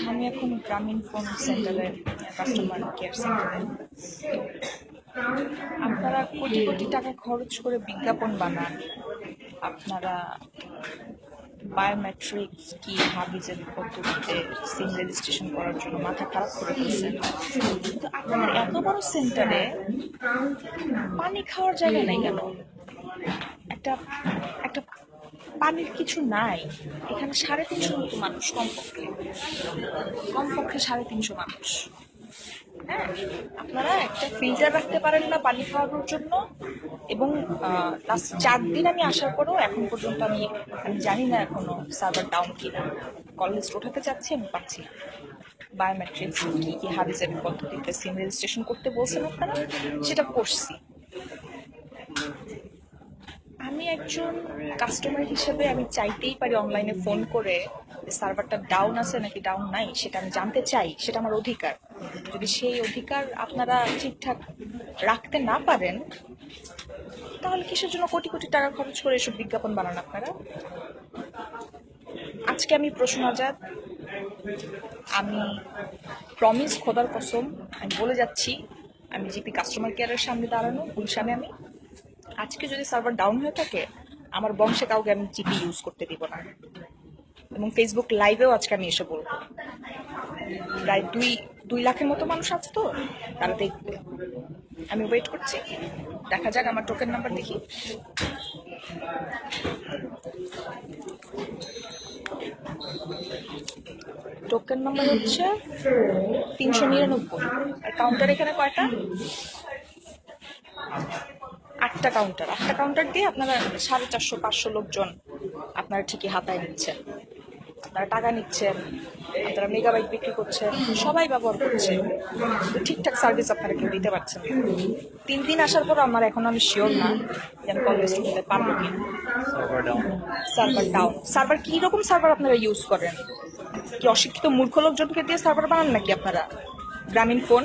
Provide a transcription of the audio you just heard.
আমি এখন গ্রামীণ ফোন সেন্টারের কাস্টমার কেয়ার সেন্টারে। আপনারা কোটি কোটি টাকা খরচ করে বিজ্ঞাপন বানান, আপনারা বায়োমেট্রিক্স কি হাবিজের পদ্ধতিতে সিম রেজিস্ট্রেশন করার জন্য মাথা খারাপ করে ফেলছেন, কিন্তু আপনাদের এত বড় সেন্টারে পানি খাওয়ার জায়গা নেই কেন? একটা একটা পানির কিছু নাই এখানে। 350 মতো মানুষ, কমপক্ষে কমপক্ষে 350 মানুষ। হ্যাঁ, আপনারা একটা ফিল্টার রাখতে পারেন না পানি খাওয়ানোর জন্য? এবং লাস্ট 4 দিন আমি আসার পরেও এখন পর্যন্ত আমি আমি জানি না এখনো সার্ভার ডাউন কিনা। কল লিস্ট ওঠাতে চাচ্ছি, আমি পাচ্ছি না। বায়োমেট্রিক্স কি কি হাবিজের পদ্ধতিতে সিম রেজিস্ট্রেশন করতে বলছেন আপনারা, সেটা করছি। আমি একজন কাস্টমার হিসেবে আমি চাইতেই পারি অনলাইনে ফোন করে সার্ভারটা ডাউন আছে নাকি ডাউন নাই সেটা আমি জানতে চাই, সেটা আমার অধিকার। যদি সেই অধিকার আপনারা ঠিকঠাক রাখতে না পারেন, তাহলে কিসের জন্য কোটি কোটি টাকা খরচ করে এসব বিজ্ঞাপন বানান আপনারা? আজকে আমি প্রশ্ন আজাদ, আমি প্রমিস খোদার কসম আমি বলে যাচ্ছি, আমি জিপি কাস্টমার কেয়ারের সামনে দাঁড়ানো গুলশানে। আমি আজকে যদি সার্ভার ডাউন হয়ে থাকে, আমার বংশে কাউকে আমি জিপি ইউজ করতে দিব না। এবং ফেসবুক লাইভেও আজকে আমি এসে বলবো। প্রায় 2 লাখের মতো মানুষ আছে, তো তারা দেখবে। আমি ওয়েট করছি, দেখা যাক। আমার টোকেন নাম্বার দেখি। টোকেন নাম্বার হচ্ছে 399। আর কাউন্টার এখানে কয়টা? 8টা কাউন্টার। 8টা কাউন্টার দিয়ে আপনারা 450-500 লোকজন আপনারা ঠিকই হাতায় নিচ্ছেন। আপনারা টাকা নিচ্ছেন, আপনারা মেগাবাইট বিক্রি করছেন, সবাই ব্যবহার করছে, ঠিকঠাক সার্ভিস আপনারা কেউ দিতে পারছেন না। 3 দিন আসার পর আমি শিওর না যে আমি কল লিস্ট নিতে পারবো কিনা। Server down. সার্ভার কি রকম সার্ভার আপনারা ইউজ করেন? কি অশিক্ষিত মূর্খ লোকজনকে দিয়ে সার্ভার বানান নাকি আপনারা? গ্রামীণ ফোন